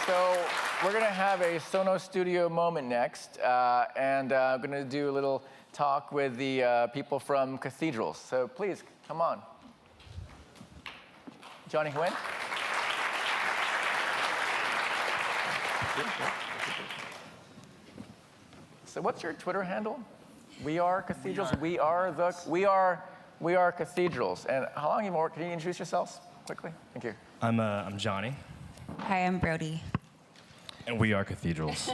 So we're going to have a Sonos Studio moment next, and I'm going to do a little talk with the people from Cathedrals. So please, come on. Johnny Hwin. So what's your Twitter handle? We are Cathedrals. We are Cathedrals. And how long have you worked? Can you introduce yourselves quickly? Thank you. I'm Johnny. Hi, I'm Brodie. And we are Cathedrals.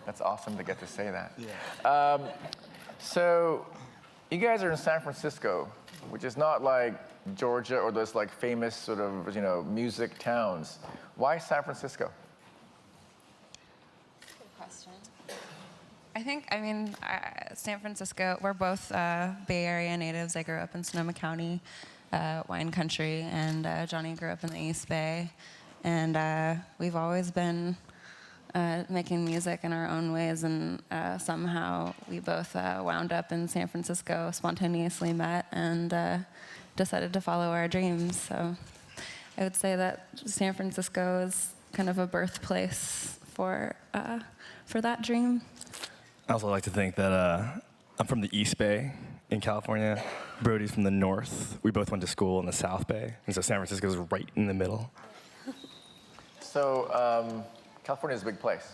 That's awesome to get to say that. Yeah. So you guys are in San Francisco, which is not like Georgia or those like famous sort of, music towns. Why San Francisco? Good question. I mean, San Francisco, we're both Bay Area natives. I grew up in Sonoma County, wine country, and Johnny grew up in the East Bay. And we've always been making music in our own ways, and somehow we both wound up in San Francisco, spontaneously met, and decided to follow our dreams. So I would say that San Francisco is kind of a birthplace for that dream. I also like to think that I'm from the East Bay in California. Brodie's from the North. We both went to school in the South Bay, and so San Francisco's right in the middle. So California is a big place.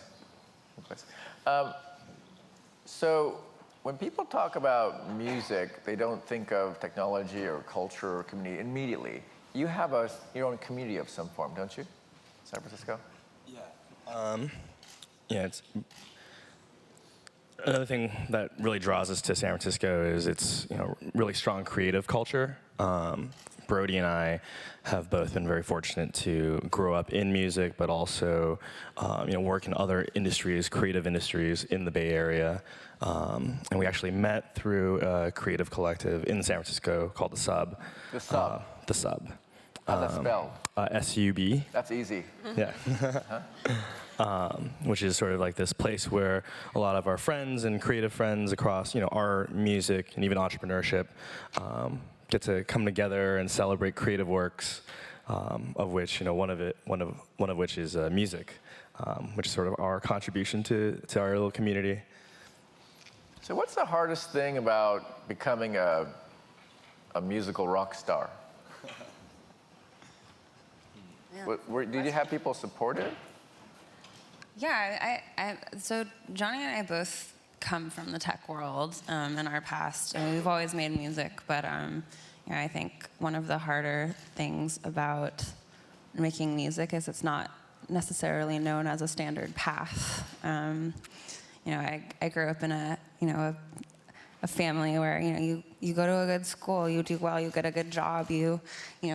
So when people talk about music, they don't think of technology or culture or community immediately. You have your own community of some form, don't you? San Francisco? Yeah. It's another thing that really draws us to San Francisco is its really strong creative culture. Brodie and I have both been very fortunate to grow up in music, but also work in other industries, creative industries in the Bay Area. And we actually met through a creative collective in San Francisco called The Sub. The Sub? The Sub. How's that spelled? S-U-B. That's easy. Yeah. Which is sort of like this place where a lot of our friends and creative friends across art, music, and even entrepreneurship get to come together and celebrate creative works, of which one of which is music, which is sort of our contribution to our little community. So what's the hardest thing about becoming a musical rock star? Did you have people supportive? Yeah, so Johnny and I both come from the tech world in our past, and we've always made music, but I think one of the harder things about making music is it's not necessarily known as a standard path. I grew up in a family where you go to a good school, you do well, you get a good job, you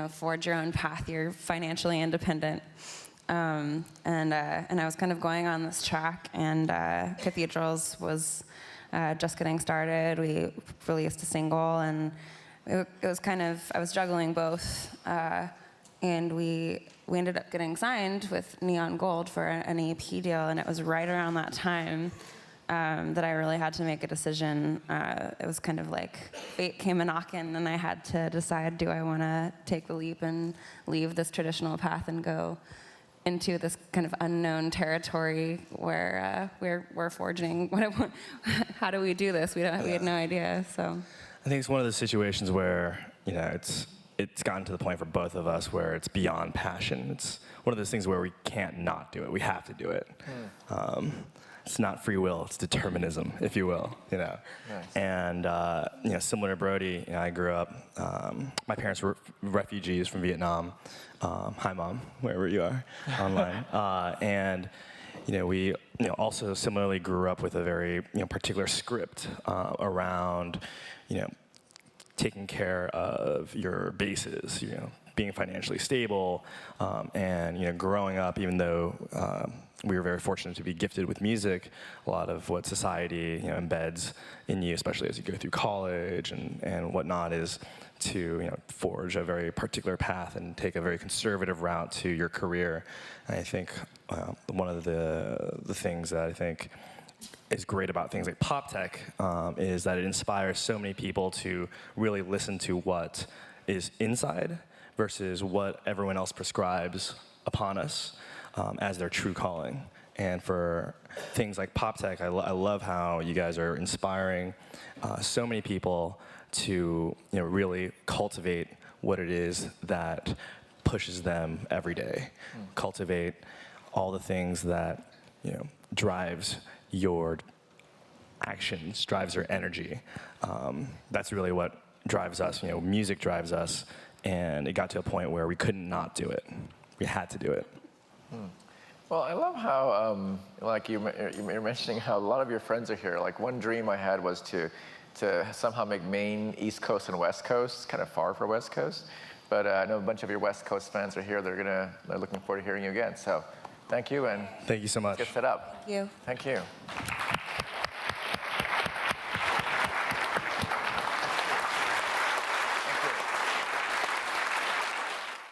forge your own path, you're financially independent. And I was kind of going on this track, and Cathedrals was just getting started. We released a single, and it was kind of, I was juggling both, and we ended up getting signed with Neon Gold for an EP deal, and it was right around that time that I really had to make a decision. It was kind of like fate came a-knocking, and I had to decide, do I want to take the leap and leave this traditional path and go into this kind of unknown territory where we're forging. How do we do this? We had no idea. So I think it's one of those situations where it's gotten to the point for both of us where it's beyond passion. It's one of those things where we can't not do it. We have to do it. It's not free will. It's determinism, if you will. Nice. And similar to Brodie, I grew up. My parents were refugees from Vietnam. Hi, Mom, wherever you are online. And we also similarly grew up with a very particular script around taking care of your bases, being financially stable, and growing up, even though we were very fortunate to be gifted with music, a lot of what society embeds in you, especially as you go through college and whatnot, is to forge a very particular path and take a very conservative route to your career. And I think one of the things that I think is great about things like PopTech is that it inspires so many people to really listen to what is inside versus what everyone else prescribes upon us. as their true calling. And for things like PopTech, I love how you guys are inspiring so many people to really cultivate what it is that pushes them every day. Cultivate all the things that drives your actions, drives your energy. That's really what drives us. Music drives us, and it got to a point where we couldn't not do it. We had to do it. Well, I love how, like you're mentioning how a lot of your friends are here. Like one dream I had was to somehow make Maine East Coast and West Coast. It's kind of far for West Coast, but I know a bunch of your West Coast fans are here. They're looking forward to hearing you again. So, thank you, and thank you so much. Let's get set up. Thank you. Thank you.